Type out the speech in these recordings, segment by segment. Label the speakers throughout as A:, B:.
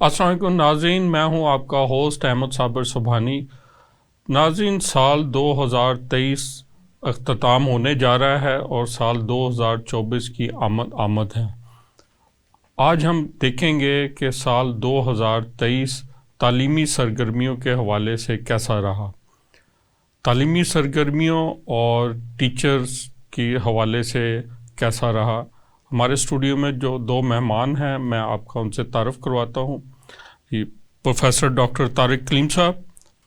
A: السلام علیکم ناظرین، میں ہوں آپ کا ہوسٹ احمد صابر سبحانی۔ ناظرین، سال 2023 اختتام ہونے جا رہا ہے اور سال 2024 کی آمد ہے۔ آج ہم دیکھیں گے کہ سال 2023 تعلیمی سرگرمیوں کے حوالے سے کیسا رہا۔ تعلیمی سرگرمیوں اور ٹیچرز کے حوالے سے کیسا رہا۔ ہمارے اسٹوڈیو میں جو دو مہمان ہیں، میں آپ کا ان سے تعارف کرواتا ہوں۔ پروفیسر ڈاکٹر طارق کلیم صاحب۔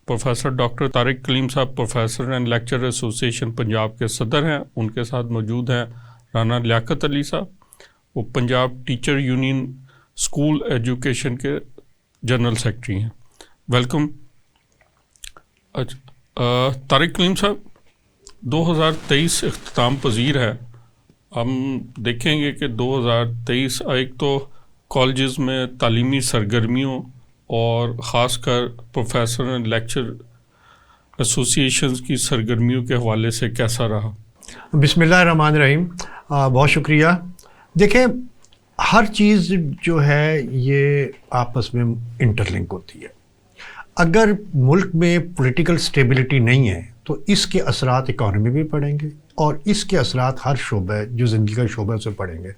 A: پروفیسر ڈاکٹر طارق کلیم صاحب professor and lecture association Punjab کے صدر ہیں۔ ان کے ساتھ موجود ہیں رانا لیاقت علی صاحب، وہ Punjab teacher union school education کے جنرل سیکرٹری ہیں۔ ویلکم۔ طارق کلیم صاحب، 2023 اختتام پذیر ہے۔ ہم دیکھیں گے کہ 2023 ایک تو کالجز میں تعلیمی سرگرمیوں اور خاص کر پروفیسر اینڈ لیکچر ایسوسیشنز کی سرگرمیوں کے حوالے سے کیسا رہا۔
B: بسم اللہ الرحمن الرحیم۔ بہت شکریہ۔ دیکھیں، ہر چیز جو ہے یہ آپس میں انٹر لنک ہوتی ہے۔ اگر ملک میں پولیٹیکل سٹیبلٹی نہیں ہے تو اس کے اثرات اکانومی بھی پڑیں گے اور اس کے اثرات ہر شعبہ جو زندگی کا شعبہ ہے اس سے پڑیں گے۔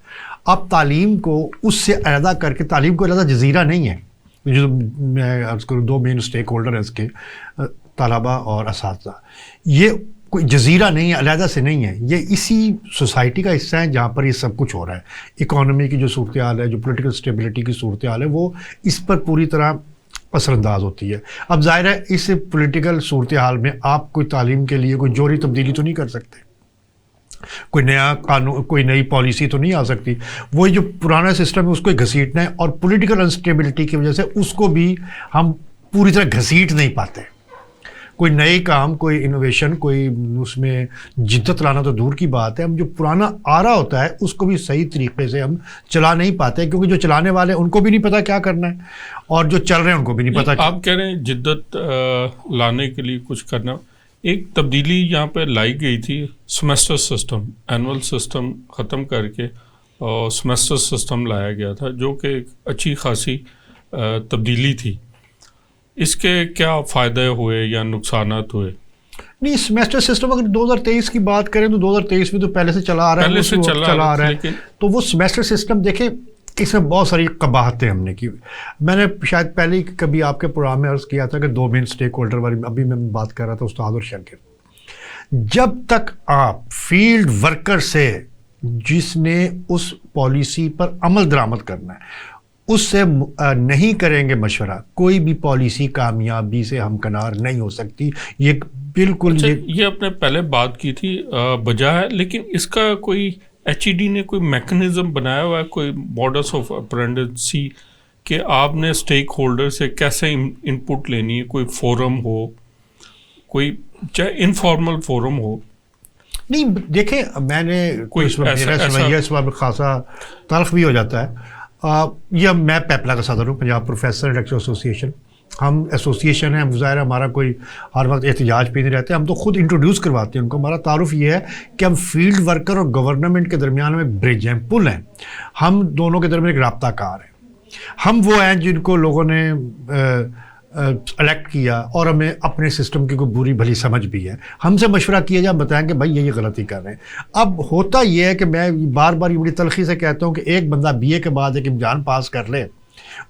B: اب تعلیم کو اس سے علیحدہ کر کے، تعلیم کو علیحدہ جزیرہ نہیں ہے، جو میں عرض کروں دو مین اسٹیک ہولڈر ہیں اس کے، طلباء اور اساتذہ۔ یہ کوئی جزیرہ نہیں ہے، علیحدہ سے نہیں ہے، یہ اسی سوسائٹی کا حصہ ہے جہاں پر یہ سب کچھ ہو رہا ہے۔ اکانومی کی جو صورتحال ہے، جو پولیٹیکل سٹیبلٹی کی صورتحال ہے، وہ اس پر پوری طرح اثر انداز ہوتی ہے۔ اب ظاہر ہے اس پولیٹیکل صورتحال میں آپ کوئی تعلیم کے لیے کوئی جوہری تبدیلی تو نہیں کر سکتے، کوئی نیا قانون، کوئی نئی پالیسی تو نہیں آ سکتی۔ وہ جو پرانا سسٹم ہے اس کو گھسیٹنا ہے، اور پولیٹیکل انسٹیبلٹی کی وجہ سے اس کو بھی ہم پوری طرح گھسیٹ نہیں پاتے۔ کوئی نئے کام، کوئی انوویشن، کوئی اس میں جدت لانا تو دور کی بات ہے، ہم جو پرانا آ رہا ہوتا ہے اس کو بھی صحیح طریقے سے ہم چلا نہیں پاتے، کیونکہ جو چلانے والے ان کو بھی نہیں پتا کیا کرنا ہے، اور جو چل رہے ہیں ان کو بھی نہیں پتا۔
A: آپ کہہ رہے ہیں جدت لانے کے لیے کچھ کرنا۔ ایک تبدیلی یہاں پہ لائی گئی تھی، سیمسٹر سسٹم، اینول سسٹم ختم کر کے سیمسٹر سسٹم لایا گیا تھا، جو کہ ایک اچھی خاصی تبدیلی تھی۔ اس کے کیا فائدے ہوئے یا نقصانات ہوئے؟
B: نہیں، سیمسٹر سسٹم اگر 2023 کی بات کریں تو 2023 میں تو پہلے سے چلا آ رہا ہے،
A: پہلے سے چلا آ رہا ہے۔
B: تو وہ سیمسٹر سسٹم دیکھیں، اس میں بہت ساری قباحتیں ہم نے کی۔ میں نے شاید پہلے ہی کبھی آپ کے پروگرام میں عرض کیا تھا کہ دو مین اسٹیک ہولڈر والی، ابھی میں بات کر رہا تھا استاد اور شاگرد۔ جب تک آپ فیلڈ ورکر سے، جس نے اس پالیسی پر عمل درآمد کرنا ہے، اس سے نہیں کریں گے مشورہ، کوئی بھی پالیسی کامیابی سے ہمکنار نہیں ہو سکتی۔ یہ بالکل
A: یہ آپ نے پہلے بات کی تھی بجائے، لیکن اس کا کوئی ایچ ای ڈی نے کوئی میکنزم بنایا ہوا ہے، کوئی موڈس آف اپرینڈنسی کہ آپ نے اسٹیک ہولڈر سے کیسے ان پٹ لینی ہے؟ کوئی فورم ہو، کوئی چاہے انفارمل فورم ہو؟
B: نہیں، دیکھیں، میں نے اس وقت خاصا تلخ بھی ہو جاتا ہے۔ یہ میں پیپلا کا صدر ہوں، پنجاب پروفیسر لیکچر ایسوسیشن۔ ہم ایسوسیشن ہیں، ظاہر ہمارا کوئی ہر وقت احتجاج پہ نہیں رہتے، ہم تو خود انٹروڈیوس کرواتے ہیں ان کو۔ ہمارا تعارف یہ ہے کہ ہم فیلڈ ورکر اور گورنمنٹ کے درمیان میں ایک برج ہیں، پل ہیں، ہم دونوں کے درمیان ایک رابطہ کار ہے۔ ہم وہ ہیں جن کو لوگوں نے الیکٹ کیا اور ہمیں اپنے سسٹم کی کوئی بری بھلی سمجھ بھی ہے، ہم سے مشورہ کیا جائے، بتائیں کہ بھائی یہ غلطی کر رہے ہیں۔ اب ہوتا یہ ہے کہ میں بار بار یہ بڑی تلخی سے کہتا ہوں کہ ایک بندہ بی اے کے بعد ایک امتحان پاس کر لے،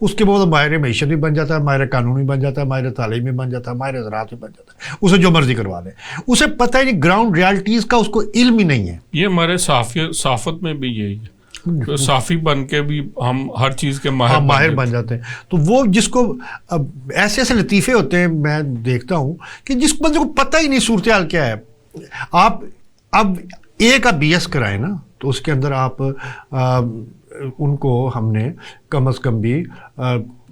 B: اس کے بعد ماہر معیشت بھی بن جاتا ہے، ماہر قانون بھی بن جاتا ہے، ماہر تعلیم بھی بن جاتا ہے، ماہر زراعت بھی بن جاتا ہے، اسے جو مرضی کروا لے، اسے پتہ ہی نہیں گراؤنڈ ریالٹیز کا، اس کو علم ہی نہیں ہے۔
A: یہ ہمارے صحافت میں بھی یہی ہے، صحافی بن کے بھی ہم ہر چیز کے ماہر
B: بن جاتے ہیں۔ تو وہ جس کو ایسے ایسے لطیفے ہوتے ہیں، میں دیکھتا ہوں کہ جس بندے کو پتہ ہی نہیں صورتحال کیا ہے۔ آپ اب ایک آپ بی ایس کرائیں نا، تو اس کے اندر آپ ان کو ہم نے کم از کم بھی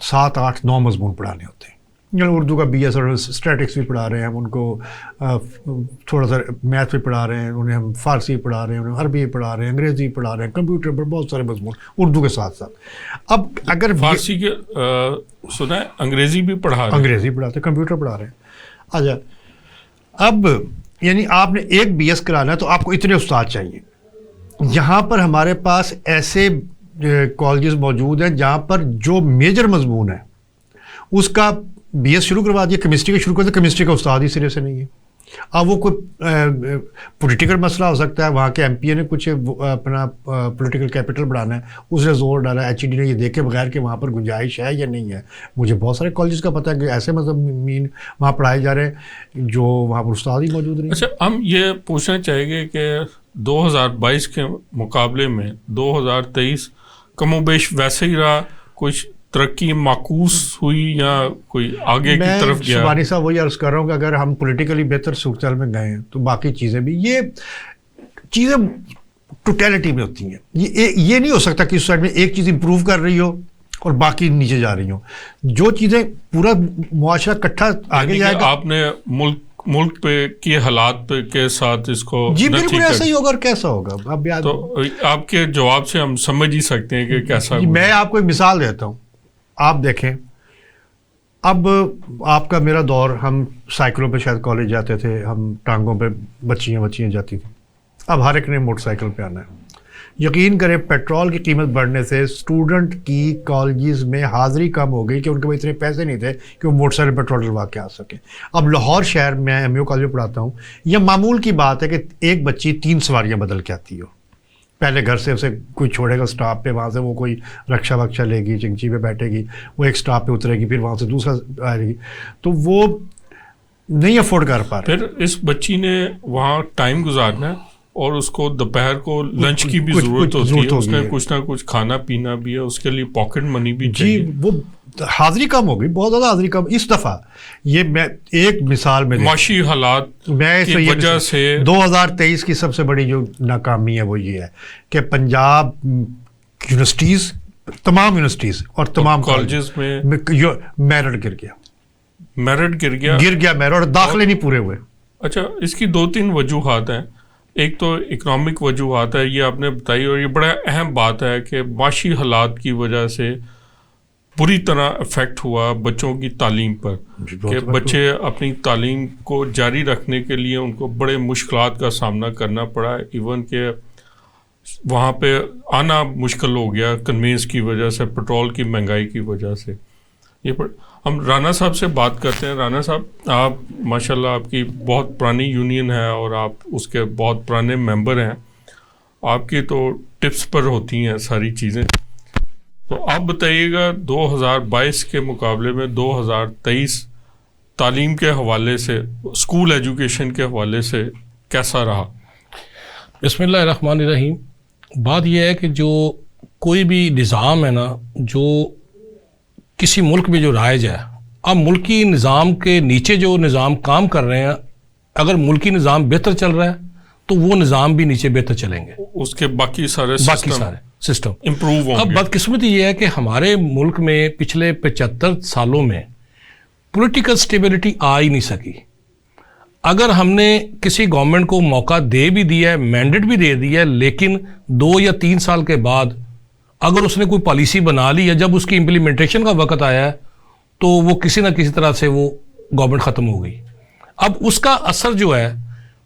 B: 7 8 9 مضمون پڑھانے ہوتے ہیں۔ یعنی اردو کا بی ایس اور اسٹیٹکس بھی پڑھا رہے ہیں ہم ان کو، تھوڑا سا میتھ بھی پڑھا رہے ہیں انہیں، ہم فارسی پڑھا رہے ہیں انہیں، عربی پڑھا رہے ہیں، انگریزی پڑھا رہے ہیں، کمپیوٹر پر بہت سارے مضمون اردو کے ساتھ ساتھ۔ اب اگر
A: فارسی کے سنا ہے، انگریزی بھی پڑھا رہے ہیں،
B: انگریزی پڑھاتے ہیں، کمپیوٹر پڑھا رہے ہیں۔ اچھا، اب یعنی آپ نے ایک بی ایس کرانا ہے تو آپ کو اتنے استاد چاہیے۔ یہاں پر ہمارے پاس ایسے کالجز موجود ہیں جہاں پر جو میجر مضمون ہے اس کا BS شروع کروا دیا, کیمسٹری کا شروع کر دیا, کیمسٹری کا استاد ہی سرے سے نہیں ہے. اب وہ کوئی پولیٹیکل مسئلہ ہو سکتا ہے, وہاں کے MP نے کچھ اپنا پولیٹیکل کیپٹل بڑھانا ہے, اس نے زور ڈالا, HED نے یہ دیکھے بغیر کہ وہاں پر گنجائش ہے یا نہیں ہے. مجھے بہت سارے کالجز کا پتہ ہے کہ ایسے مضامین وہاں پڑھائے جا رہے ہیں جو وہاں پر استاد ہی موجود نہیں.
A: اچھا, ہم یہ پوچھنا چاہیں گے کہ 2022 کے مقابلے میں 2023 کم و بیش ویسے ہی رہا, کچھ ترقی معکوس ہوئی یا کوئی آگے کی طرف گیا؟
B: میں سبحانی صاحب وہی عرض کر رہا ہوں کہ اگر ہم پولیٹیکلی بہتر صورتحال میں گئے ہیں تو باقی چیزیں بھی, یہ چیزیں ٹوٹیلٹی میں ہوتی ہیں. یہ نہیں ہو سکتا کہ اس سائڈ میں ایک چیز امپروو کر رہی ہو اور باقی نیچے جا رہی ہوں. جو چیزیں پورا معاشرہ اکٹھا آگے جائے گا.
A: آپ نے ملک پہ کے حالات پہ کے ساتھ اس کو
B: جی بالکل ایسا ہی ہوگا. اور کیسا ہوگا
A: تو آپ کے جواب سے ہم سمجھ ہی سکتے ہیں کہ کیسا.
B: میں آپ کو ایک مثال دیتا ہوں. آپ دیکھیں, اب آپ کا میرا دور, ہم سائیکلوں پہ شاید کالج جاتے تھے, ہم ٹانگوں پہ بچیاں جاتی تھیں. اب ہر ایک نے موٹر سائیکل پہ آنا ہے. یقین کریں پیٹرول کی قیمت بڑھنے سے اسٹوڈنٹ کی کالجز میں حاضری کم ہو گئی کہ ان کے پاس اتنے پیسے نہیں تھے کہ وہ موٹر سائیکل پیٹرول ڈلوا کے آ سکیں. اب لاہور شہر میں MU کالج میں پڑھاتا ہوں, یہ معمول کی بات ہے کہ ایک بچی 3 سواریاں بدل کے آتی ہو. پہلے گھر سے اسے کوئی چھوڑے گا اسٹاپ پہ, وہاں سے وہ کوئی رکشا وکشا لے گی, چنگچی پہ بیٹھے گی, وہ ایک اسٹاپ پہ اترے گی, پھر وہاں سے دوسرا آئے گی, تو وہ نہیں افورڈ کر پا رہے.
A: پھر اس بچی نے وہاں ٹائم گزارنا ہے اور اس کو دوپہر کو لنچ کی بھی ضرورت ہوتی ہے, اس نے کچھ نہ کچھ کھانا پینا بھی ہے, اس کے لیے پاکٹ منی بھی چاہیے.
B: جی وہ حاضری کم ہو گئی, بہت زیادہ حاضری کم اس دفعہ. یہ میں ایک مثال میں
A: معاشی حالات کی وجہ سے
B: 2023 کی سب سے بڑی جو ناکامی ہے وہ یہ ہے کہ پنجاب یونیورسٹیز, تمام یونیورسٹیز اور تمام
A: کالجز میں
B: میرٹ گر گیا میرٹ, اور داخلے نہیں پورے ہوئے.
A: اچھا, اس کی 2-3 وجوہات ہیں. ایک تو اکنامک وجوہات ہے, یہ آپ نے بتائی, اور یہ بڑا اہم بات ہے کہ معاشی حالات کی وجہ سے بری طرح افیکٹ ہوا بچوں کی تعلیم پر, کہ بچے اپنی تعلیم کو جاری رکھنے کے لیے ان کو بڑے مشکلات کا سامنا کرنا پڑا. ایون کہ وہاں پہ آنا مشکل ہو گیا کنوینس کی وجہ سے, پٹرول کی مہنگائی کی وجہ سے. ہم رانا صاحب سے بات کرتے ہیں. رانا صاحب, آپ ماشاءاللہ آپ کی بہت پرانی یونین ہے اور آپ اس کے بہت پرانے ممبر ہیں, آپ کی تو ٹپس پر ہوتی ہیں ساری چیزیں. تو آپ بتائیے گا 2022 کے مقابلے میں 2023 تعلیم کے حوالے سے, اسکول ایجوکیشن کے حوالے سے کیسا رہا؟
C: بسم اللہ الرحمن الرحیم. بات یہ ہے کہ جو کوئی بھی نظام ہے نا, جو کسی ملک میں جو رائج ہے, اب ملکی نظام کے نیچے جو نظام کام کر رہے ہیں, اگر ملکی نظام بہتر چل رہا ہے تو وہ نظام بھی نیچے بہتر چلیں گے,
A: اس کے باقی سارے
C: سسٹم
A: امپروو ہوں گے.
C: اب بدقسمتی یہ ہے کہ ہمارے ملک میں پچھلے 75 سالوں میں پولیٹیکل سٹیبلٹی آ ہی نہیں سکی. اگر ہم نے کسی گورنمنٹ کو موقع دے بھی دیا ہے, مینڈیٹ بھی دے دیا ہے, لیکن 2 یا 3 سال کے بعد اگر اس نے کوئی پالیسی بنا لی ہے, جب اس کی امپلیمنٹیشن کا وقت آیا ہے تو وہ کسی نہ کسی طرح سے وہ گورنمنٹ ختم ہو گئی. اب اس کا اثر جو ہے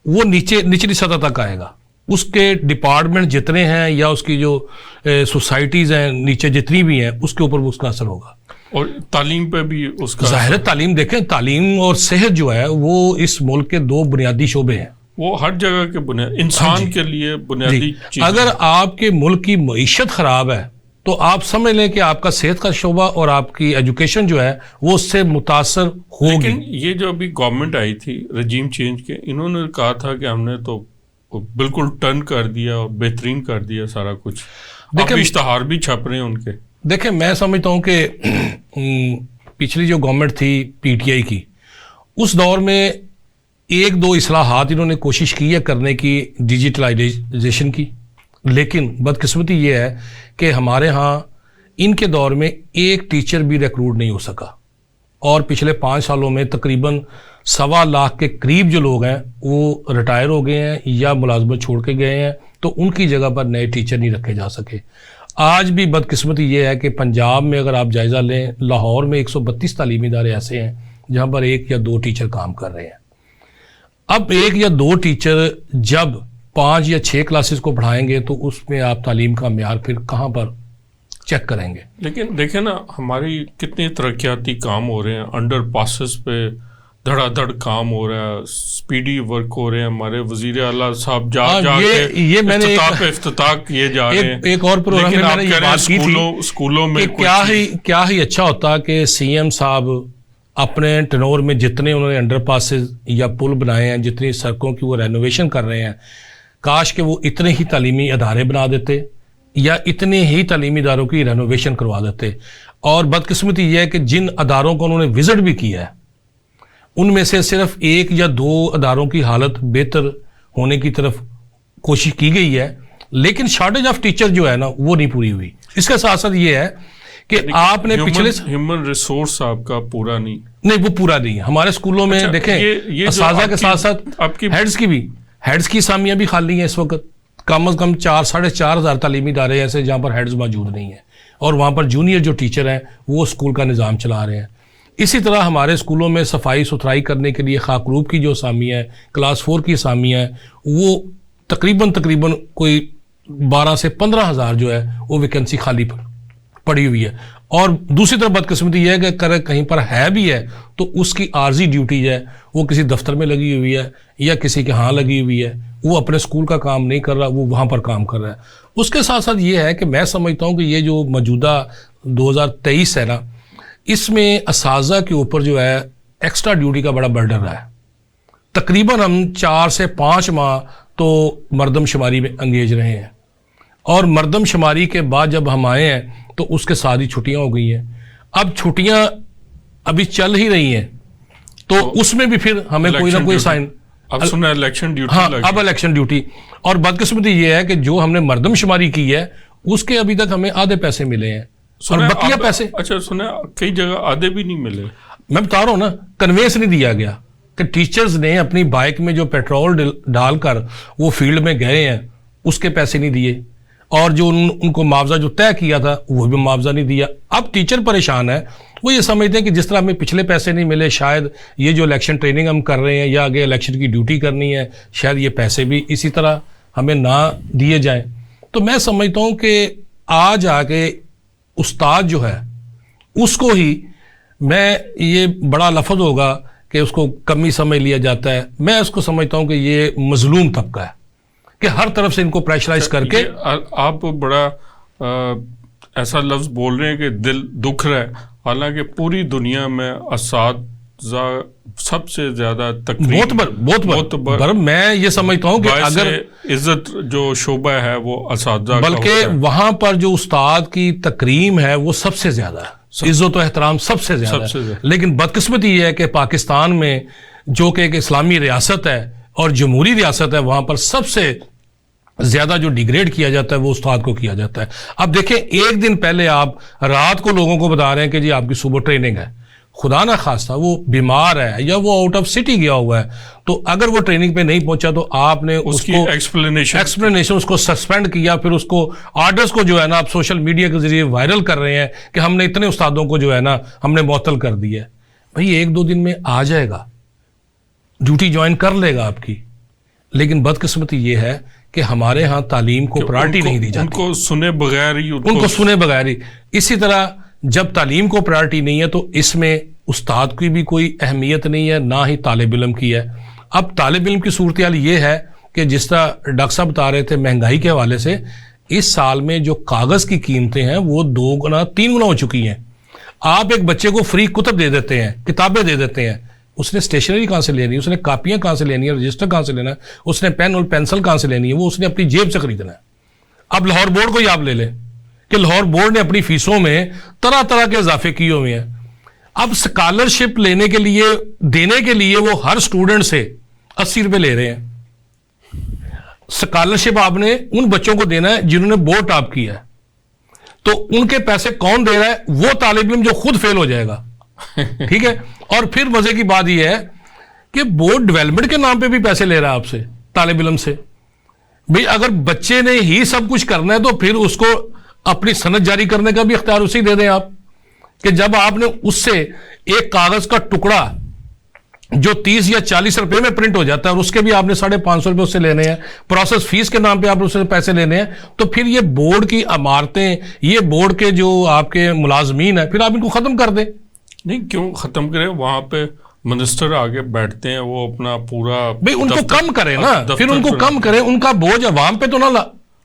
C: وہ نچلی سطح تک آئے گا. اس کے ڈپارٹمنٹ جتنے ہیں یا اس کی جو سوسائٹیز ہیں نیچے جتنی بھی ہیں, اس کے اوپر اس کا اثر ہوگا.
A: اور تعلیم پہ بھی اس کا
C: ظاہر تعلیم دیکھیں, تعلیم اور صحت جو ہے وہ اس ملک کے 2 بنیادی شعبے ہیں.
A: وہ ہر جگہ کے انسان کے لیے بنیادی چیز.
C: اگر آپ کے ملک کی معیشت خراب ہے تو آپ سمجھ لیں کہ آپ کا صحت کا شعبہ اور آپ کی ایجوکیشن جو ہے وہ اس سے متاثر ہوگی.
A: لیکن یہ جو ابھی گورنمنٹ آئی تھی رجیم چینج کے, انہوں نے کہا تھا کہ ہم نے تو بالکل ٹرن کر دیا اور بہترین کر دیا سارا کچھ. اب اشتہار بھی چھپ رہے ہیں ان کے.
C: دیکھیں, میں سمجھتا ہوں کہ پچھلی جو گورنمنٹ تھی PTI کی, اس دور میں 1-2 اصلاحات انہوں نے کوشش کی ہے کرنے کی, ڈیجیٹلائزیشن کی, لیکن بدقسمتی یہ ہے کہ ہمارے ہاں ان کے دور میں ایک ٹیچر بھی ریکروٹ نہیں ہو سکا, اور پچھلے 5 سالوں میں تقریباً 1.25 لاکھ کے قریب جو لوگ ہیں وہ ریٹائر ہو گئے ہیں یا ملازمت چھوڑ کے گئے ہیں, تو ان کی جگہ پر نئے ٹیچر نہیں رکھے جا سکے. آج بھی بدقسمتی یہ ہے کہ پنجاب میں اگر آپ جائزہ لیں, لاہور میں 132 تعلیمی ادارے ایسے ہیں جہاں پر 1 یا 2 ٹیچر کام کر رہے ہیں. اب 1 یا 2 ٹیچر جب 5 یا 6 کلاسز کو پڑھائیں گے تو اس میں آپ تعلیم کا معیار پھر کہاں پر چیک کریں گے.
A: لیکن دیکھیں نا ہماری کتنے ترقیاتی کام ہو رہے ہیں, انڈر پاسز پہ دھڑا دھڑ کام ہو رہا ہے, سپیڈی ورک ہو رہے ہیں, ہمارے وزیر اعلیٰ صاحب جا
C: یہ میں نے
A: افتتاح کیے جا رہے ہیں.
C: ایک اور پروگرام میں نے یہ بات کی تھی
A: اسکولوں میں
C: کیا ہی اچھا ہوتا کہ سی ایم صاحب اپنے ٹنور میں جتنے انہوں نے انڈر پاسز یا پل بنائے ہیں, جتنی سڑکوں کی وہ رینوویشن کر رہے ہیں, کاش کہ وہ اتنے ہی تعلیمی ادارے بنا دیتے یا اتنے ہی تعلیمی اداروں کی رینوویشن کروا دیتے. اور بدقسمتی یہ ہے کہ جن اداروں کو انہوں نے وزٹ بھی کیا ہے ان میں سے صرف 1 یا 2 اداروں کی حالت بہتر ہونے کی طرف کوشش کی گئی ہے, لیکن شارٹیج آف ٹیچر جو ہے نا وہ نہیں پوری ہوئی. اس کے ساتھ ساتھ یہ ہے کہ آپ نے پچھلے
A: ہیومن ریسورس آپ کا پورا نہیں
C: وہ پورا نہیں ہے. ہمارے اسکولوں میں دیکھیں اساتذہ کے ساتھ ساتھ ہیڈز کی اسامیاں بھی خالی ہیں اس وقت. کم از کم 4,500 تعلیمی ادارے ایسے جہاں پر ہیڈز موجود نہیں ہیں, اور وہاں پر جونیئر جو ٹیچر ہیں وہ اسکول کا نظام چلا رہے ہیں. اسی طرح ہمارے اسکولوں میں صفائی ستھرائی کرنے کے لیے خاکروب کی جو اسامیاں ہیں, کلاس 4 کی اسامیاں ہیں, وہ تقریباً کوئی 12 سے 15 ہزار جو ہے وہ ویکنسی خالی پڑی ہوئی ہے. اور دوسری طرف بدقسمتی یہ ہے کہ کہیں پر ہے بھی ہے تو اس کی عارضی ڈیوٹی ہے وہ کسی دفتر میں لگی ہوئی ہے یا کسی کے ہاں لگی ہوئی ہے, وہ اپنے اسکول کا کام نہیں کر رہا, وہ وہاں پر کام کر رہا ہے. اس کے ساتھ ساتھ یہ ہے کہ میں سمجھتا ہوں کہ یہ جو موجودہ 2023 ہے نا, اس میں اساتذہ کے اوپر جو ہے ایکسٹرا ڈیوٹی کا بڑا برڈن رہا ہے. تقریباً ہم 4 سے 5 ماہ تو مردم شماری میں انگیج رہے ہیں, اور مردم شماری کے بعد جب ہم آئے ہیں تو اس کے ساتھ ہی چھٹیاں ہو گئی ہیں. اب چھٹیاں ابھی چل ہی رہی ہیں تو اس میں بھی پھر ہمیں کوئی نہ کوئی سائن
A: اب سنا الیکشن ڈیوٹی.
C: ہاں, اب الیکشن ڈیوٹی. اور بدقسمتی یہ ہے کہ جو ہم نے مردم شماری کی ہے اس کے ابھی تک ہمیں آدھے پیسے ملے ہیں اور بقیہ پیسے.
A: اچھا سنا کئی جگہ آدھے بھی نہیں ملے.
C: میں بتا رہا ہوں نا, کنوینس نہیں دیا گیا کہ ٹیچرز نے اپنی بائک میں جو پیٹرول ڈال کر وہ فیلڈ میں گئے ہیں اس کے پیسے نہیں دیے, اور جو ان کو معاوضہ جو طے کیا تھا وہ بھی معاوضہ نہیں دیا. اب ٹیچر پریشان ہے, وہ یہ سمجھتے ہیں کہ جس طرح ہمیں پچھلے پیسے نہیں ملے, شاید یہ جو الیکشن ٹریننگ ہم کر رہے ہیں یا آگے الیکشن کی ڈیوٹی کرنی ہے, شاید یہ پیسے بھی اسی طرح ہمیں نہ دیے جائیں. تو میں سمجھتا ہوں کہ آج آ کے استاد جو ہے اس کو ہی, میں یہ بڑا لفظ ہوگا کہ اس کو کمی سمجھ لیا جاتا ہے, میں اس کو سمجھتا ہوں کہ یہ مظلوم طبقہ ہے کہ ہر طرف سے ان کو پریشرائز کر کے.
A: آپ بڑا ایسا لفظ بول رہے ہیں کہ دل دکھ رہا ہے, حالانکہ پوری دنیا میں اساتذہ سب سے زیادہ تقریب
C: بہت بر میں یہ سمجھتا ہوں کہ اگر
A: عزت جو شعبہ ہے وہ اساتذہ,
C: بلکہ وہاں پر جو استاد کی تکریم ہے وہ سب سے زیادہ ہے, عزت و احترام سب سے زیادہ ہے. لیکن بدقسمتی یہ ہے کہ پاکستان میں جو کہ ایک اسلامی ریاست ہے اور جمہوری ریاست ہے, وہاں پر سب سے زیادہ جو ڈیگریڈ کیا جاتا ہے وہ استاد کو کیا جاتا ہے. اب دیکھیں, ایک دن پہلے آپ رات کو لوگوں کو بتا رہے ہیں کہ جی آپ کی صبح ٹریننگ ہے, خدا نہ خواستہ وہ بیمار ہے یا وہ آؤٹ آف سٹی گیا ہوا ہے, تو اگر وہ ٹریننگ پہ نہیں پہنچا تو آپ نے اس کو ایکسپلینیشن اس کو سسپینڈ کیا, پھر اس کو آرڈرز کو جو ہے نا آپ سوشل میڈیا کے ذریعے وائرل کر رہے ہیں کہ ہم نے اتنے استادوں کو جو ہے نا ہم نے معطل کر دیا ہے. بھائی 1-2 دن میں آ جائے گا, ڈیوٹی جوائن کر لے گا آپ کی, لیکن بدقسمتی یہ ہے کہ ہمارے ہاں تعلیم کو پرائرٹی نہیں دی جاتی,
A: ان کو سنے
C: بغیر ہی. اسی طرح جب تعلیم کو پرائرٹی نہیں ہے تو اس میں استاد کی بھی کوئی اہمیت نہیں ہے, نہ ہی طالب علم کی ہے. اب طالب علم کی صورتحال یہ ہے کہ جس طرح ڈاکٹر صاحب بتا رہے تھے مہنگائی کے حوالے سے, اس سال میں جو کاغذ کی قیمتیں ہیں وہ 2 گنا 3 گنا ہو چکی ہیں. آپ ایک بچے کو فری کتب دے دیتے ہیں, کتابیں دے دیتے ہیں, اس نے اسٹیشنری کہاں سے لینی ہے, اس نے کاپیاں کہاں سے لینی ہے, رجسٹر کہاں سے لینا ہے, اس نے پین اور پینسل کہاں سے لینی ہے, وہ اس نے اپنی جیب سے خریدنا ہے. اب لاہور بورڈ کو ہی آپ لے لیں کہ لاہور بورڈ نے اپنی فیسوں میں طرح طرح کے اضافے کیے ہوئے ہیں. اب اسکالرشپ لینے کے لیے, دینے کے لیے وہ ہر اسٹوڈنٹ سے 80 روپے لے رہے ہیں. اسکالرشپ آپ نے ان بچوں کو دینا ہے جنہوں نے بورڈ ٹاپ کیا ہے, تو ان کے پیسے کون دے رہا ہے؟ وہ طالب علم جو خود فیل ہو جائے گا. ٹھیک ہے, اور پھر مزے کی بات یہ ہے کہ بورڈ ڈیولپمنٹ کے نام پہ بھی پیسے لے رہا ہے آپ سے, طالب علم سے. بھئی اگر بچے نے ہی سب کچھ کرنا ہے تو پھر اس کو اپنی صنعت جاری کرنے کا بھی اختیار اسی دے دیں آپ, کہ جب آپ نے اس سے ایک کاغذ کا ٹکڑا جو 30 یا 40 روپے میں پرنٹ ہو جاتا ہے اور اس کے بھی آپ نے 550 روپے اس سے لینے ہیں، پروسیس فیس کے نام پہ آپ اس سے پیسے لینے ہیں، تو پھر یہ بورڈ کی عمارتیں، یہ بورڈ کے جو آپ کے ملازمین ہیں، پھر آپ ان کو ختم کر دیں۔
A: نہیں، کیوں ختم کریں؟ وہاں پہ منسٹر آگے بیٹھتے ہیں، وہ اپنا پورا
C: بھئی ان کو کم کریں نا، پھر ان کو کم کریں، ان کا بوجھ عوام پہ تو نہ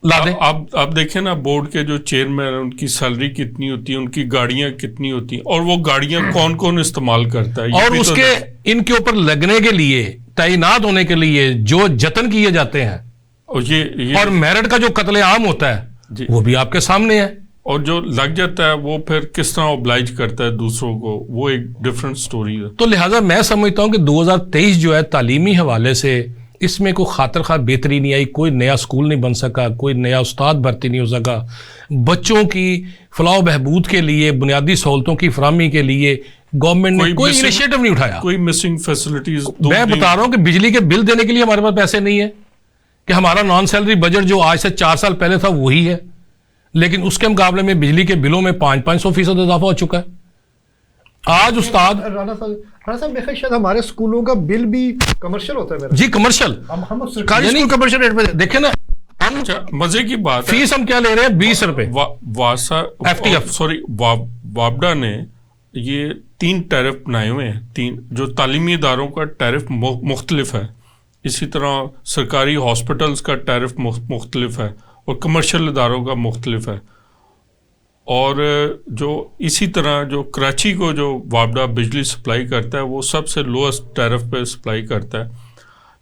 C: لا دیں۔
A: آپ دیکھیں نا، بورڈ کے جو چیئرمین ہیں ان کی سیلری کتنی ہوتی ہے، ان کی گاڑیاں کتنی ہوتی ہیں، اور وہ گاڑیاں کون کون استعمال کرتا ہے،
C: اور اس کے ان کے اوپر لگنے کے لیے، تعینات ہونے کے لیے جو جتن کیے جاتے ہیں، اور میرٹ کا جو قتل عام ہوتا ہے وہ بھی آپ کے سامنے ہے،
A: اور جو لگ جاتا ہے وہ پھر کس طرح اوبلائج کرتا ہے دوسروں کو، وہ ایک ڈیفرنٹ سٹوری ہے۔
C: تو لہٰذا میں سمجھتا ہوں کہ 2023 جو ہے تعلیمی حوالے سے اس میں کوئی خاطر خواہ بہتری نہیں آئی، کوئی نیا سکول نہیں بن سکا، کوئی نیا استاد بھرتی نہیں ہو سکا، بچوں کی فلاح و بہبود کے لیے، بنیادی سہولتوں کی فراہمی کے لیے گورنمنٹ نے کوئی انیشیٹو نہیں اٹھایا۔
A: کوئی مسنگ فیسلٹیز،
C: میں بتا رہا ہوں کہ بجلی کے بل دینے کے لیے ہمارے پاس پیسے نہیں ہے، کہ ہمارا نان سیلری بجٹ جو آج سے 4 سال پہلے تھا وہی ہے، لیکن اس کے مقابلے میں بجلی کے بلوں میں 500% اضافہ ہو چکا ہے۔ آج استاد
B: رانا صاحب میرے خیال شاید ہمارے اسکولوں کا بل بھی کمرشل ہوتا ہے،
C: جی کمرشل،
B: کمرشل ریٹ پہ
C: دیکھیں نا،
A: مزے کی بات ہے،
C: فیس ہم کیا لے رہے ہیں 20 روپے۔
A: وابڈا نے یہ 3 ٹیرف بنائے ہوئے ہیں، جو تعلیمی اداروں کا ٹیرف مختلف ہے، اسی طرح سرکاری ہاسپٹلز کا ٹیرف مختلف ہے، اور کمرشل اداروں کا مختلف ہے، اور جو اسی طرح جو کراچی کو جو وابڈا بجلی سپلائی کرتا ہے وہ سب سے لوئسٹ ٹیرف پہ سپلائی کرتا ہے،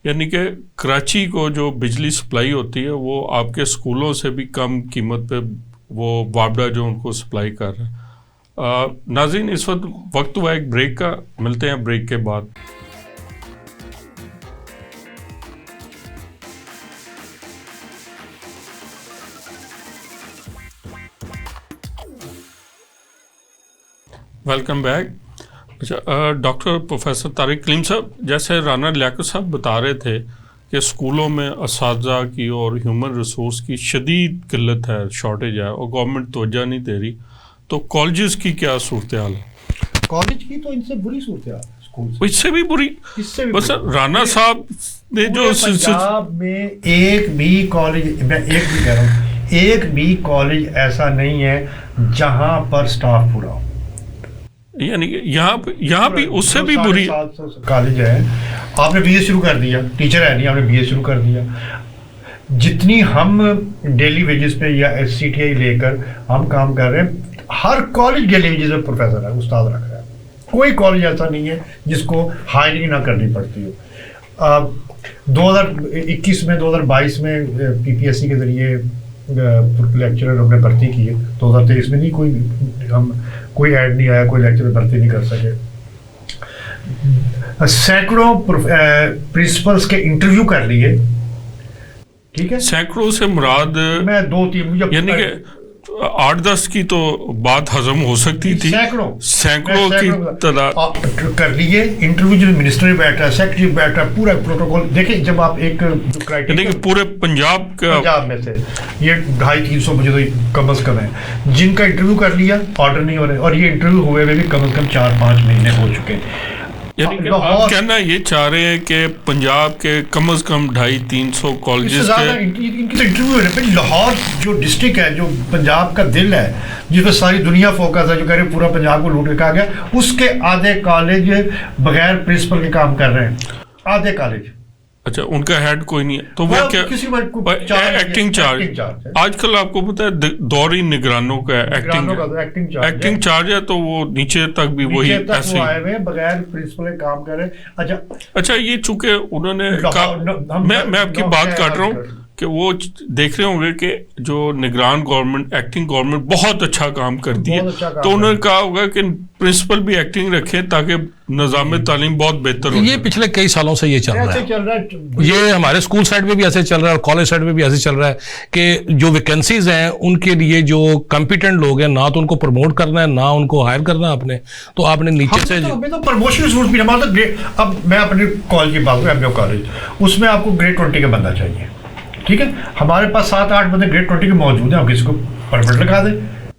A: یعنی کہ کراچی کو جو بجلی سپلائی ہوتی ہے وہ آپ کے اسکولوں سے بھی کم قیمت پہ وہ وابڈا جو ان کو سپلائی کر رہا ہے۔ ناظرین، اس وقت ہوا ایک بریک کا، ملتے ہیں بریک کے بعد۔ Welcome back. اچھا، ڈاکٹر پروفیسر طارق کلیم صاحب، جیسے رانا لیاقت صاحب بتا رہے تھے کہ اسکولوں میں اساتذہ کی اور ہیومن ریسورس کی شدید قلت ہے، شارٹیج ہے، اور گورنمنٹ توجہ نہیں دے رہی، تو کالجز کی کیا صورتحال ہے؟
B: کالج کی تو ان سے بری صورتحال،
A: اس سے بھی بری۔ بس رانا صاحب نے جو
B: پنجاب میں ایک بھی کالج، میں ایک بھی کہہ رہا ہوں، ایک بھی کالج ایسا نہیں ہے جہاں پر سٹاف پورا ہو،
A: یعنی یہاں بھی اس سے بھی بری
B: کالج ہے۔ آپ نے بی اے شروع کر دیا، ٹیچر ہے نہیں، آپ نے بی اے شروع کر دیا، جتنی ہم ڈیلی ویجز پہ یا ایس سی ٹی آئی لے کر ہم کام کر رہے ہیں، ہر کالج ڈیلی ویجز پہ پروفیسر ہے، استاد رکھ رہا ہے، کوئی کالج ایسا نہیں ہے جس کو ہائرنگ نہ کرنی پڑتی ہو۔ 2021 میں 2022 میں پی پی ایس سی کے ذریعے لیکچرر ہم نے بھرتی کیے، 2023 میں نہیں کوئی ایڈ نہیں آیا، کوئی لیکچرر بھرتی نہیں کر سکے۔ سینکڑوں پرنسپلس کے انٹرویو کر لیے، ٹھیک ہے،
A: سینکڑوں سے مراد
B: میں 2-3
A: یعنی کہ 8-10 کی تو بات ہضم ہو سکتی تھی، سینکڑوں کی تعداد
B: کر لیے انٹرویو، جو منسٹر بیٹھا، سیکرٹری بیٹھا، پورا پروٹوکول دیکھیں۔ جب آپ ایک
A: یعنی کہ پورے پنجاب
B: میں سے یہ 250-300 مجھے تو کم از کم ہے جن کا انٹرویو کر لیا، آرڈر نہیں ہو رہے، اور یہ انٹرویو ہوئے ہوئے بھی کم از کم 4-5 مہینے ہو چکے ہیں۔
A: یعنی کہ آپ کہنا یہ چاہ رہے ہیں کہ پنجاب کے کم از کم 250-300 کالجز کے
B: ان کی تو انٹرویو ہے۔ لاہور جو ڈسٹرکٹ ہے، جو پنجاب کا دل ہے، جس پہ ساری دنیا فوکس ہے، جو کہہ رہے پورا پنجاب کو لوٹ کے کہا گیا، اس کے آدھے کالج بغیر پرنسپل کے کام کر رہے ہیں، آدھے کالج۔
A: اچھا، ان کا ہیڈ کوئی نہیں ہے، تو وہ کیا ایکٹنگ چارج؟ آج کل آپ کو پتا ہے دور ہی نگرانوں کا ایکٹنگ چارج ہے، تو وہ نیچے تک بھی وہی ایسے
B: بغیر پرنسپل کام کر رہے ہیں۔
A: اچھا، یہ چونکہ انہوں نے میں آپ کی بات کاٹ رہا ہوں کہ وہ دیکھ رہے ہوں گے کہ جو نگران گورنمنٹ، ایکٹنگ گورنمنٹ بہت اچھا کام کرتی ہے، تو انہوں نے کہا ہوگا کہ پرنسپل بھی ایکٹنگ رکھیں تاکہ نظام تعلیم بہت بہتر ہو۔
C: یہ پچھلے کئی سالوں سے یہ چل رہا ہے، یہ ہمارے اسکول سائڈ پہ بھی ایسے چل رہا ہے اور کالج سائڈ پہ بھی ایسے چل رہا ہے کہ جو ویکنسیز ہیں ان کے لیے جو کمپیٹنٹ لوگ ہیں، نہ تو ان کو پروموٹ کرنا ہے، نہ ان کو ہائر کرنا ہے آپ نے، تو آپ نے نیچے سے
B: پروموشن ضرورت بھی ہمارا۔ اب میں اپنے کالج کی بات کروں، کالج اس میں آپ کو گریڈ 20 کا بندہ چاہیے، ٹھیک ہے، ہمارے پاس 7-8 بندے گریڈ 20 کے موجود ہیں، آپ کسی کو پرمٹ لگا دیں،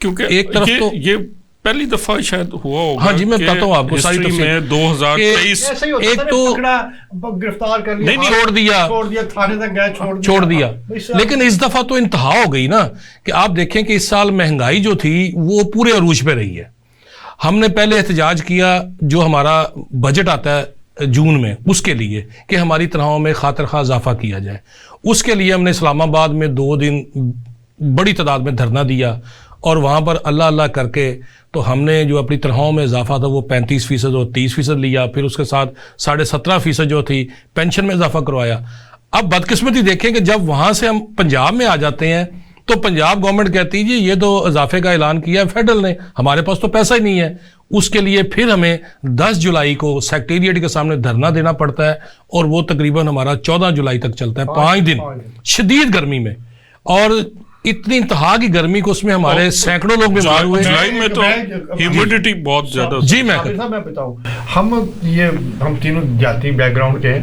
A: کیونکہ
C: ایک طرف تو
A: یہ پہلی دفعہ شاید ہوا ہوگا.
C: ہاں جی میں بتاتا ہوں آپ کو ساری
A: تفصیل میں 2023
C: ایک تو
B: گرفتار کر لیا,
C: نہیں چھوڑ دیا
B: تھانے تک گئے,
C: چھوڑ دیا. لیکن اس دفعہ تو انتہا ہو گئی نا, کہ آپ دیکھیں کہ اس سال مہنگائی جو تھی وہ پورے عروج پہ رہی ہے. ہم نے پہلے احتجاج کیا جو ہمارا بجٹ آتا ہے جون میں, اس کے لیے کہ ہماری تنخواہوں میں خاطر خواہ اضافہ کیا جائے. اس کے لیے ہم نے اسلام آباد میں 2 دن بڑی تعداد میں دھرنا دیا, اور وہاں پر اللہ اللہ کر کے تو ہم نے جو اپنی تنخواہوں میں اضافہ تھا وہ 35% اور 30% لیا. پھر اس کے ساتھ 17.5% جو تھی پینشن میں اضافہ کروایا. اب بدقسمتی دیکھیں کہ جب وہاں سے ہم پنجاب میں آ جاتے ہیں تو پنجاب گورنمنٹ کہتی ہے جی یہ تو اضافے کا اعلان کیا ہے فیڈرل نے, ہمارے پاس تو پیسہ ہی نہیں ہے. اس کے لیے پھر ہمیں 10 جولائی کو سیکریٹریٹ کے سامنے دھرنا دینا پڑتا ہے, اور وہ تقریباً ہمارا 14 جولائی تک چلتا ہے, 5 دن شدید گرمی میں. اور اتنی انتہا کی گرمی کو اس میں ہمارے سینکڑوں لوگ بیمار ہوئے.
A: جولائی میں تو ہیومیڈیٹی بہت زیادہ.
C: جی میں
B: بتاؤں, ہم تینوں جاتی بیک گراؤنڈ کے,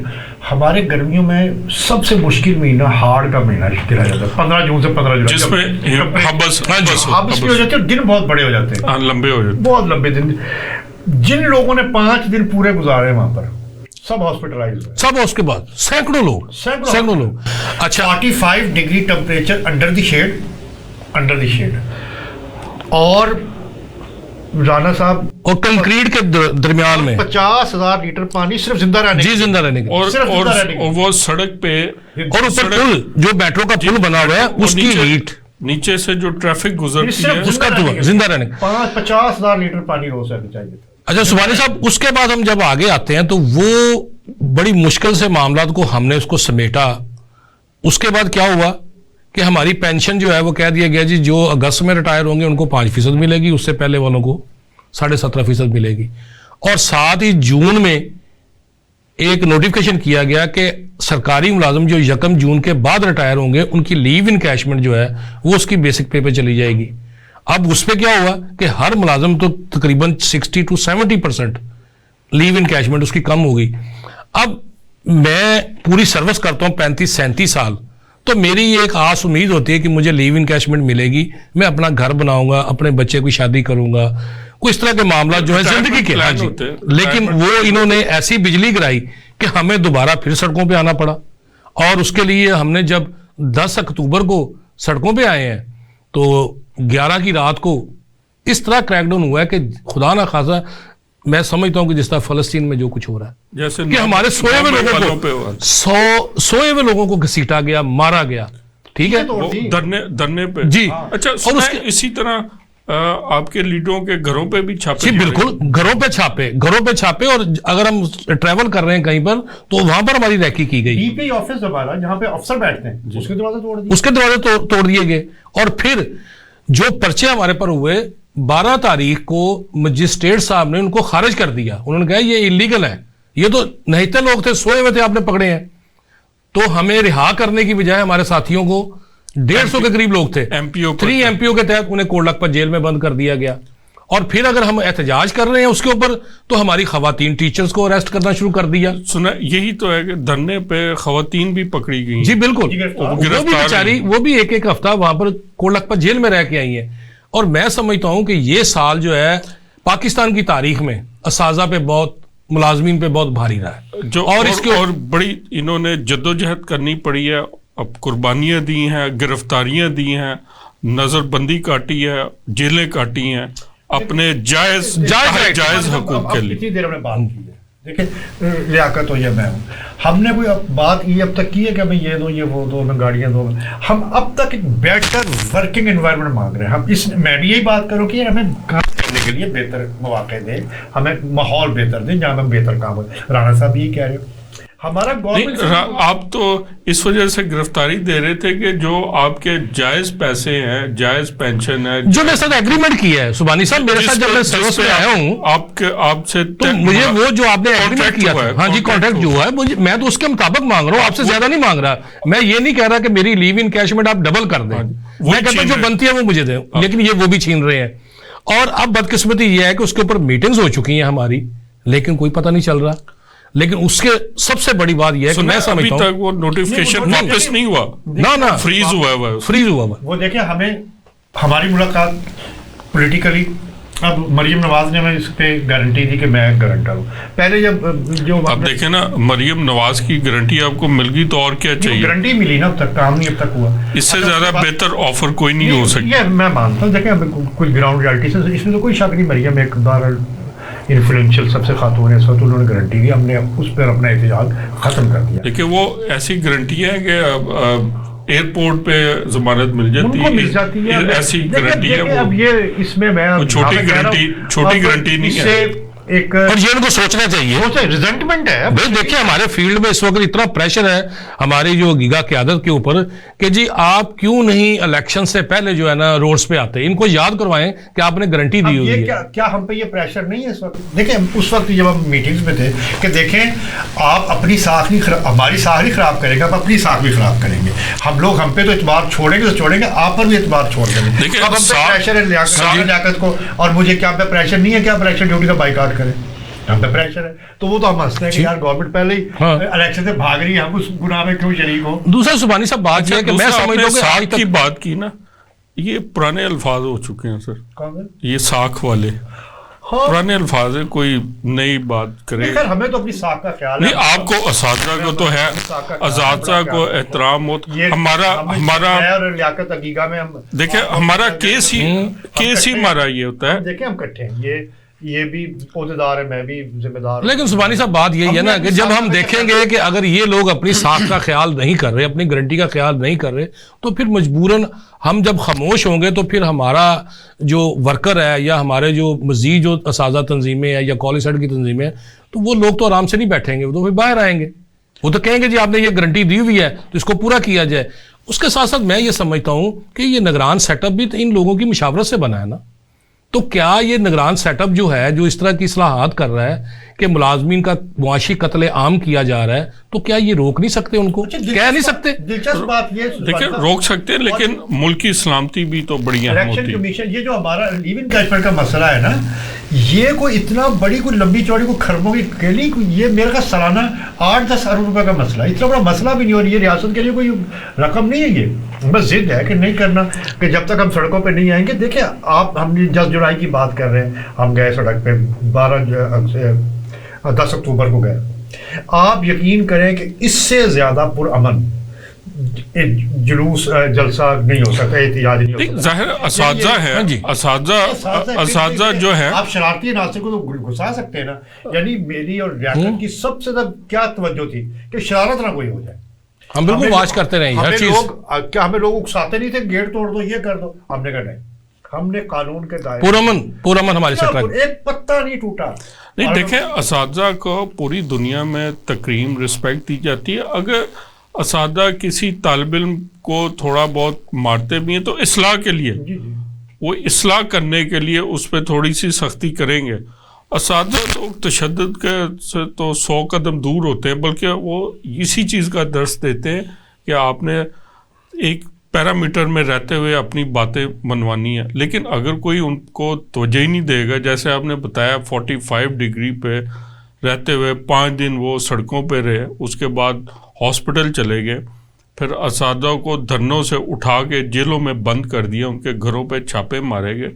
B: ہمارے گرمیوں میں سب سے مشکل مہینہ ہاڑ کا مہینہ کہا جاتا ہے 15 جون سے 15 جولائی,
A: جس میں
B: حبس بھی ہو جاتے ہیں, دن بہت بڑے ہو جاتے ہیں,
A: لمبے ہو جاتے ہیں,
B: بہت لمبے دن. جن لوگوں نے 5 دن پورے گزارے وہاں پر سب ہاسپٹلائز ہوئے,
C: سب. اس کے بعد سینکڑوں لوگ. اچھا
B: 45 degree temperature under the shade, اور رانا صاحب
C: اور کنکریٹ کے درمیان میں
B: 50,000 لیٹر پانی صرف زندہ رہنے
C: جی زندہ رہنے کے,
A: اور وہ سڑک پہ,
C: اور اوپر پل جو میٹرو کا پل بنا ہوا ہے اس کی ہیٹ
A: نیچے سے جو ٹریفک گزرتی ہے
C: اس کا زندہ رہنے کا
B: 50,000 لیٹر پانی روز سے چاہیے.
C: اچھا سبحانی صاحب, اس کے بعد ہم جب آگے آتے ہیں تو وہ بڑی مشکل سے معاملات کو ہم نے اس کو سمیٹا. اس کے بعد کیا ہوا کہ ہماری پینشن جو ہے وہ کہہ دیا گیا جی جو اگست میں ریٹائر ہوں گے ان کو 5% ملے گی, اس سے پہلے والوں کو 17.5% ملے گی. اور ساتھ ہی جون میں ایک نوٹیفکیشن کیا گیا کہ سرکاری ملازم جو 1 جون کے بعد ریٹائر ہوں گے ان کی لیو انکیشمنٹ جو ہے وہ اس کی بیسک پے پہ چلی جائے گی. اب اس پہ کیا ہوا کہ ہر ملازم تو تقریباً 60 to 70% لیو انکیشمنٹ اس کی کم ہو گئی. اب میں پوری سروس کرتا ہوں 35-37 سال, تو میری ایک آس امید ہوتی ہے کہ مجھے لیو انکیشمنٹ ملے گی, میں اپنا گھر بناؤں گا, اپنے بچے کی شادی کروں گا, کوئی اس طرح کے معاملات جو ہے زندگی کے. لیکن وہ انہوں نے ایسی بجلی گرائی کہ ہمیں دوبارہ پھر سڑکوں پہ آنا پڑا. اور اس کے لیے ہم نے جب 10 اکتوبر کو سڑکوں پہ آئے ہیں تو 11 کی رات کو اس طرح کریک ڈاؤن ہوا ہے کہ خدا نہ خاصا میں سمجھتا ہوں کہ جس طرح فلسطین میں جو کچھ ہو رہا ہے
A: جیسے
C: کہ ہمارے سوئے ہوئے لوگوں کو گھسیٹا گیا, مارا گیا. ٹھیک ہے
A: دھرنے پہ
C: جی.
A: اچھا اسی طرح آپ کے لیڈروں کے گھروں پہ بھی چھاپے.
C: جی بالکل, گھروں پہ چھاپے. اور اگر ہم ٹریول کر رہے ہیں کہیں پر تو وہاں پر ہماری ریکی کی گئی.
B: ڈی پی آفس ہمارا جہاں پہ افسر بیٹھتے ہیں
C: اس کے دروازے توڑ دیے گئے. اور پھر جو پرچے ہمارے پر ہوئے 12 تاریخ کو مجسٹریٹ صاحب نے ان کو خارج کر دیا. انہوں نے کہا یہ ایلیگل ہے, یہ تو نہتے لوگ تھے, سوئے ہوئے تھے, آپ نے پکڑے ہیں. تو ہمیں رہا کرنے کی بجائے ہمارے ساتھیوں کو 150 کے قریب لوگ تھے, 3 MP کے تحت انہیں کوڑ لکھپت جیل میں بند کر دیا گیا. اور پھر اگر ہم احتجاج کر رہے ہیں اس کے اوپر تو ہماری خواتین ٹیچرز کو اریسٹ کرنا شروع کر دیا.
A: سنا یہی تو ہے کہ دھرنے پہ خواتین بھی پکڑی گئی.
C: جی بالکل, وہ بھی بیچاری وہ بھی ایک ہفتہ وہاں پر کوڑ لکھپت جیل میں رہ کے آئی ہیں. اور میں سمجھتا ہوں کہ یہ سال جو ہے پاکستان کی تاریخ میں اساتذہ پہ بہت, ملازمین پہ بہت بھاری رہا ہے.
A: اور بڑی انہوں نے جدوجہد کرنی پڑی ہے, اب قربانیاں دی ہیں, گرفتاریاں دی ہیں, نظر بندی کاٹی ہے, جیلیں کاٹی ہیں اپنے جائز حقوق کے لیے.
B: اتنی دیر میں بات کی ہے, دیکھیں لیاقت ہو یا میں ہوں, ہم نے کوئی بات یہ اب تک کی ہے کہ ہمیں یہ دو, یہ وہ دو, ہمیں گاڑیاں دو. ہم اب تک ایک بیٹر ورکنگ انوائرمنٹ مانگ رہے ہیں. ہم اس میں بھی یہی بات کروں کہ ہمیں کام کرنے کے لیے بہتر مواقع دیں, ہمیں ماحول بہتر دیں جہاں ہم بہتر کام ہو. رانا صاحب یہی کہہ رہے ہو. ہمارا گورنمنٹ
A: آپ تو اس وجہ سے گرفتاری دے رہے تھے کہ جو آپ کے جائز پیسے ہیں, جائز پینشن ہے,
C: جو میرے ساتھ ایگریمنٹ کیا ہے سبحانی صاحب, میرے ساتھ جب میں سروس میں آیا ہوں
A: آپ سے
C: تو مجھے وہ جو آپ نے ایگریمنٹ کیا تھا, ہاں جی کانٹریکٹ جو ہے, میں تو اس کے مطابق مانگ رہا ہوں, آپ سے زیادہ نہیں مانگ رہا. میں یہ نہیں کہہ رہا کہ میری لیو انکیشمنٹ آپ ڈبل کر دیں, میں کہتا ہوں جو بنتی ہے وہ مجھے دیں, لیکن یہ وہ بھی چھین رہے ہیں. اور اب بدقسمتی یہ ہے کہ اس کے اوپر میٹنگز ہو چکی ہیں ہماری, لیکن کوئی پتہ نہیں چل رہا. لیکن اس کے سب سے بڑی بات یہ ہے کہ میں سمجھتا ہوں
A: ابھی تک وہ نوٹیفیکیشن واپس نہیں ہوا,
C: نہ
A: فریز ہوا.
B: وہ دیکھیں ہمیں ہماری ملاقات پولیٹیکلی اب مریم نواز نے ہمیں اس پہ گارنٹی دی کہ میں گارنٹر ہوں. پہلے جب جو
A: اب دیکھیں نا مریم نواز کی گارنٹی آپ کو مل گئی تو اور کیا چاہیے؟
B: گارنٹی ملی نا، اب تک کام نہیں اب تک ہوا.
A: اس سے زیادہ بہتر آفر کوئی نہیں ہو سکتا.
B: یہ میں مانتا ہوں. دیکھیں اب کوئی گراؤنڈ ریالٹی سے اس میں تو کوئی شک نہیں. مریم ایک بار انفلوئنشیل سب سے خاتون ہے اس وقت، انہوں نے گارنٹی دی، ہم نے اس پر اپنا احتجاج ختم کر دیا.
A: دیکھیں وہ ایسی گارنٹی ہے کہ ایئرپورٹ پہ ضمانت مل جاتی ہے، ایسی گارنٹی ہے وہ.
B: اب یہ اس میں
A: چھوٹی گارنٹی نہیں ہے.
C: اور یہ ان کو سوچنا چاہیے.
B: ریزنٹمنٹ ہے.
C: بھائی دیکھیں ہمارے فیلڈ میں اس وقت اتنا پریشر ہے ہماری جو گیگا قیادت کے اوپر کہ جی آپ کیوں نہیں الیکشن سے پہلے جو ہے نا روڈز پہ آتے ہیں. ان کو یاد کروائیں کہ آپ نے گارنٹی دی ہوئی ہے.
B: کیا ہم پہ یہ پریشر نہیں ہے اس وقت؟ دیکھیں اس وقت جب ہم میٹنگز میں تھے کہ دیکھیں آپ اپنی ساکھ نہیں ہماری ساکھ نہیں خراب کریں گے، آپ اپنی ساکھ بھی خراب کریں گے. ہم پہ تو اعتبار چھوڑیں گے تو چھوڑیں گے، آپ پر بھی اعتبار چھوڑ دیں گے. اب ہم پہ پریشر ہے لیاقت کو، اور مجھے کیا پہ پریشر نہیں ہے کہ آپ الیکشن ڈیوٹی کا بائیکاٹ کریں. ہم پہ پریشر ہے تو وہ تو ہم ہنستے ہیں کہ یار گورنمنٹ پہلے ہی الیکشن سے بھاگ رہی ہے، ہم اس گناہ میں کیوں شریک ہو.
C: دوسرا سبحانی صاحب بات یہ ہے کہ میں سمجھتا ہوں کہ آج
A: کی بات کی نا، یہ پرانے الفاظ ہو چکے ہیں سر. یہ ساکھ والے پرانے الفاظ ہیں، کوئی نئی بات کرے.
B: ہمیں تو اپنی ساکھ کا خیال ہے.
A: نہیں آپ کو اساتذہ کو تو ہے، اساتذہ کو احترام ہو. ہمارا
B: لیاقت عقیقہ میں
A: دیکھیں ہمارا کیس ہی ہمارا یہ ہوتا ہے.
B: دیکھیں ہم کٹھے ہیں، یہ بھی عہدیدار ہے، میں بھی ذمہ دار ہوں.
C: لیکن سبحانی صاحب بات یہی ہے نا کہ جب ہم دیکھیں گے کہ اگر یہ لوگ اپنی ساکھ کا خیال نہیں کر رہے، اپنی گارنٹی کا خیال نہیں کر رہے، تو پھر مجبوراً ہم جب خاموش ہوں گے تو پھر ہمارا جو ورکر ہے یا ہمارے جو مزید جو اساتذہ تنظیمیں ہیں یا کالج سیٹ کی تنظیمیں ہیں، تو وہ لوگ تو آرام سے نہیں بیٹھیں گے، وہ تو پھر باہر آئیں گے. وہ تو کہیں گے جی آپ نے یہ گارنٹی دی ہوئی ہے تو اس کو پورا کیا جائے. اس کے ساتھ ساتھ میں یہ سمجھتا ہوں کہ یہ نگران سیٹ اپ بھی ان لوگوں کی مشاورت سے بنا ہے نا. تو کیا یہ نگران سیٹ اپ جو ہے جو اس طرح کی اصلاحات کر رہا ہے کہ ملازمین کا معاشی قتل عام کیا جا رہا ہے، تو کیا یہ روک نہیں سکتے ان کو؟ کہہ نہیں سکتے؟
B: دلچسپ بات یہ
A: دیکھیں روک سکتے ہیں، لیکن ملک کی سلامتی بھی تو بڑی اہم ہوتی ہے.
B: الیکشن کمیشن یہ جو ہمارا لیو ان کیچمنٹ کا مسئلہ ہے نا، یہ کوئی اتنا بڑی کوئی لمبی چوڑی کوئی کھربوں کی کیلی، یہ میرے کا سالانہ 8-10 ارب روپے کا مسئلہ، اتنا بڑا مسئلہ بھی نہیں. اور یہ ریاست کے لیے کوئی رقم نہیں ہے، یہ بس ضد ہے کہ نہیں کرنا، کہ جب تک ہم سڑکوں پہ نہیں آئیں گے. دیکھیں ہم 10 جولائی کی بات کر رہے ہیں، ہم گئے سڑک پہ 10 اکتوبر کو گئے. آپ یقین کریں کہ اس سے زیادہ پرامن جلوس جلسہ نہیں ہو سکتا، احتجاج نہیں ہو سکتا.
A: ظاہر اساتذہ ہے، اساتذہ جو ہے
B: آپ شرارتی عناصر کو تو گھسا سکتے ہیں نا. یعنی میری اور ریاست کی سب سے زیادہ کیا توجہ تھی کہ شرارت نہ کوئی ہو جائے.
C: ہم بالکل واچ کرتے رہے ہر چیز.
B: کیا ہمیں لوگ اکساتے نہیں تھے گیٹ توڑ دو یہ کر دو؟ ہم نے کہا نہیں، ہم نے قانون کے دائرے
C: پورامن ہماری سرکار
B: ایک پتا نہیں ٹوٹا.
A: نہیں دیکھیں اساتذہ کو پوری دنیا میں تکریم رسپیکٹ دی جاتی ہے. اگر اساتذہ کسی طالب علم کو تھوڑا بہت مارتے بھی ہیں تو اصلاح کے لیے، وہ اصلاح کرنے کے لیے اس پہ تھوڑی سی سختی کریں گے. اساتذہ تو تشدد کے سے تو 100 قدم دور ہوتے ہیں، بلکہ وہ اسی چیز کا درس دیتے ہیں کہ آپ نے ایک پیرامیٹر میں رہتے ہوئے اپنی باتیں منوانی ہیں. لیکن اگر کوئی ان کو توجہ ہی نہیں دے گا، جیسے آپ نے بتایا 45 ڈگری پہ رہتے ہوئے 5 دن وہ سڑکوں پہ رہے، اس کے بعد ہاسپٹل چلے گئے، پھر اساتذہ کو دھرنوں سے اٹھا کے جیلوں میں بند کر دیا، ان کے گھروں پہ چھاپے مارے گئے.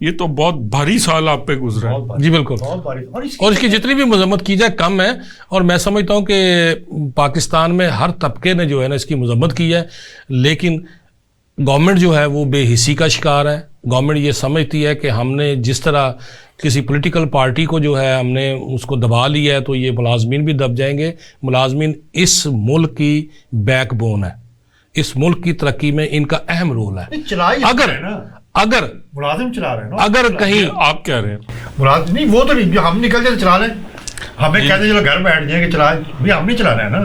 A: یہ تو بہت بھاری سال آپ پہ گزرا ہے.
C: جی بالکل، اور اس کی جتنی بھی مذمت کی جائے کم ہے. اور میں سمجھتا ہوں کہ پاکستان میں ہر طبقے نے جو ہے نا اس کی مذمت کی ہے، لیکن گورنمنٹ جو ہے وہ بے حسی کا شکار ہے. گورنمنٹ یہ سمجھتی ہے کہ ہم نے جس طرح کسی پولیٹیکل پارٹی کو جو ہے ہم نے اس کو دبا لیا ہے تو یہ ملازمین بھی دب جائیں گے. ملازمین اس ملک کی بیک بون ہے، اس ملک کی ترقی میں ان کا اہم رول ہے. اگر
B: ملازم چلا رہے ہیں،
C: اگر کہیں
A: آپ کہہ رہے ہیں
B: ملازم نہیں، وہ تو نہیں، ہم نکل جائے چلا رہے ہیں، ہمیں کہتے چلو گھر بیٹھ جائیں کہ چلائیں، ہم نہیں چلا رہے ہیں نا.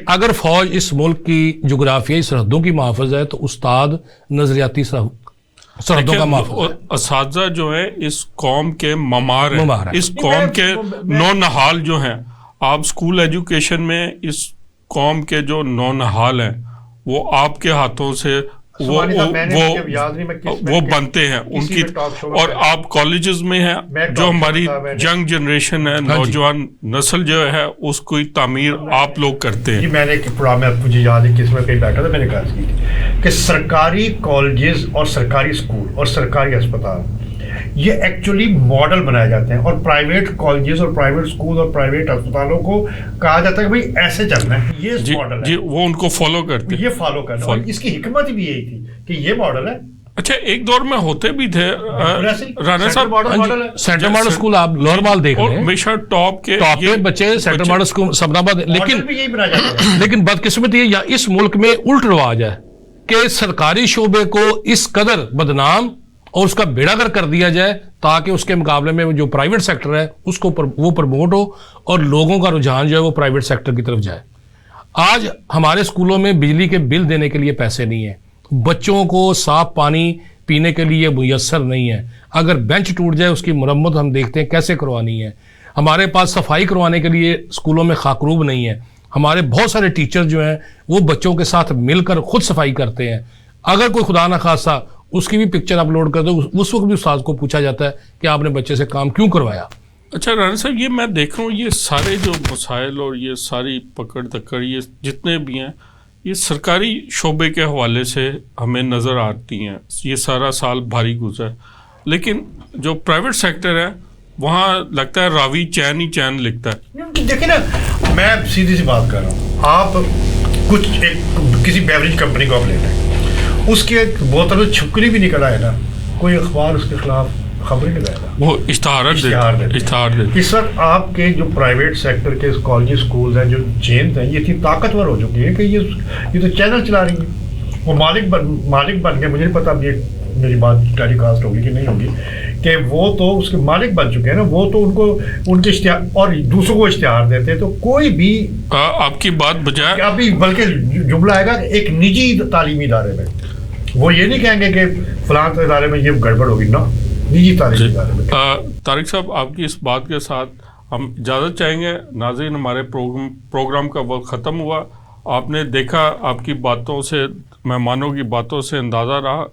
C: اگر فوج اس ملک کی جغرافیائی سرحدوں کی محافظ ہے تو استاد نظریاتی سرحدوں کا محافظ ہے.
A: اساتذہ جو ہے اس قوم کے ممار ہیں، اس قوم کے نو نہال جو ہیں. آپ اسکول ایجوکیشن میں اس قوم کے جو نو نہال ہیں وہ آپ کے ہاتھوں سے وہ بنتے ہیں ان کی. اور آپ کالجز میں ہیں, جو ہماری ینگ جنریشن ہے, نوجوان نسل جو ہے, اس کی تعمیر آپ لوگ کرتے ہیں.
B: میں نے ایک پروگرام میں مجھے یاد ہے کس میں کہیں بیٹھا تھا, میں نے کہا کہ سرکاری کالجز اور سرکاری اسکول اور سرکاری اسپتال یہ ایکچولی ماڈل بنائے جاتے ہیں, اور پرائیویٹ کالجز اور پرائیویٹ اسکول اور پرائیویٹ اسپتالوں کو کہا جاتا ہے کہ بھائی ایسے چلنا ہے, یہ ماڈل ہے.
A: جی وہ ان کو فالو کرتے ہیں,
B: یہ فالو کرنا, اور اس کی حکمت بھی یہی تھی کہ یہ ماڈل ہے.
A: اچھا ایک دور میں ہوتے بھی تھے رانا صاحب,
C: سینٹرل ماڈل اسکول آپ لوور مال دیکھ لیں,
A: ہمیشہ ٹاپ کے
C: بچے سینٹرل ماڈل اسکول سبناباد. لیکن بدقسمتی یہ اس ملک میں الٹ رواج ہے کہ سرکاری شعبے کو اس قدر بدنام اور اس کا بیڑا گر کر دیا جائے تاکہ اس کے مقابلے میں جو پرائیویٹ سیکٹر ہے اس کو وہ پروموٹ ہو اور لوگوں کا رجحان جو ہے وہ پرائیویٹ سیکٹر کی طرف جائے. آج ہمارے اسکولوں میں بجلی کے بل دینے کے لیے پیسے نہیں ہیں, بچوں کو صاف پانی پینے کے لیے میسر نہیں ہے, اگر بینچ ٹوٹ جائے اس کی مرمت ہم دیکھتے ہیں کیسے کروانی ہے, ہمارے پاس صفائی کروانے کے لیے اسکولوں میں خاکروب نہیں ہے, ہمارے بہت سارے ٹیچر جو ہیں وہ بچوں کے ساتھ مل کر خود صفائی کرتے ہیں. اگر کوئی خدا نخواستہ اس کی بھی پکچر اپلوڈ کر دو, اس وقت بھی استاد کو پوچھا جاتا ہے کہ آپ نے بچے سے کام کیوں کروایا.
A: اچھا رانا صاحب, یہ میں دیکھ رہا ہوں یہ سارے جو مسائل اور یہ ساری پکڑ دکڑ یہ جتنے بھی ہیں یہ سرکاری شعبے کے حوالے سے ہمیں نظر آتی ہیں. یہ سارا سال بھاری گزرا, لیکن جو پرائیویٹ سیکٹر ہے وہاں لگتا ہے راوی چین ہی چین لکھتا ہے.
B: دیکھیں نا, میں سیدھی سی بات کر رہا ہوں, آپ کچھ کسی بیوریج کمپنی کو آپ لے لیں, اس کے بوتل میں چھپکلی بھی نکل آئے نا, کوئی اخبار اس کے خلاف خبر نہیں لگائے گا, وہ اشتہار دیتے. اس وقت آپ کے جو پرائیویٹ سیکٹر کے کالج اسکولز ہیں, جو چینز ہیں, یہ اتنی طاقتور ہو چکی ہے کہ یہ تو چینل چلا رہی ہیں, وہ مالک بن گئے. مجھے نہیں پتا اب یہ میری بات ٹیلی کاسٹ ہوگی کہ نہیں ہوگی, کہ وہ تو اس کے مالک بن چکے ہیں نا, وہ تو ان کو ان کے اشتہار اور دوسروں کو اشتہار دیتے ہیں. تو کوئی بھی
A: آپ کی بات بجائے
B: ابھی بلکہ جملہ آئے گا کہ ایک نجی تعلیمی ادارے میں, وہ یہ نہیں کہیں گے کہ فلاں ادارے میں یہ گڑبڑ ہوگی, نا نجی تعلیمی ادارے میں.
A: طارق صاحب آپ کی اس بات کے ساتھ ہم اجازت چاہیں گے. ناظرین, ہمارے پروگرام کا وقت ختم ہوا. آپ نے دیکھا, آپ کی باتوں سے, مہمانوں کی باتوں سے اندازہ رہا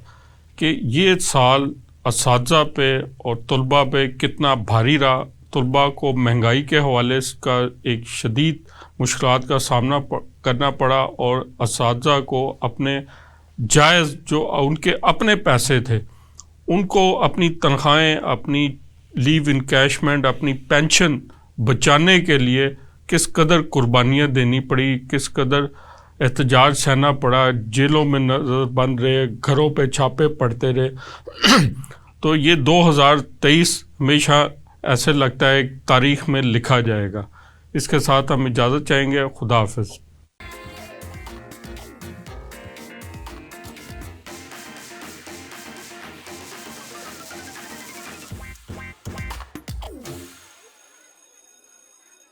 A: کہ یہ سال اساتذہ پہ اور طلباء پہ کتنا بھاری رہا. طلباء کو مہنگائی کے حوالے کا ایک شدید مشکلات کا سامنا کرنا پڑا, اور اساتذہ کو اپنے جائز جو ان کے اپنے پیسے تھے ان کو اپنی تنخواہیں, اپنی لیو انکیشمنٹ, اپنی پینشن بچانے کے لیے کس قدر قربانیاں دینی پڑی, کس قدر احتجاج سہنا پڑا, جیلوں میں نظر بند رہے, گھروں پہ چھاپے پڑتے رہے. تو یہ 2023 ہمیشہ ایسے لگتا ہے تاریخ میں لکھا جائے گا. اس کے ساتھ ہم اجازت چاہیں گے. خدا حافظ.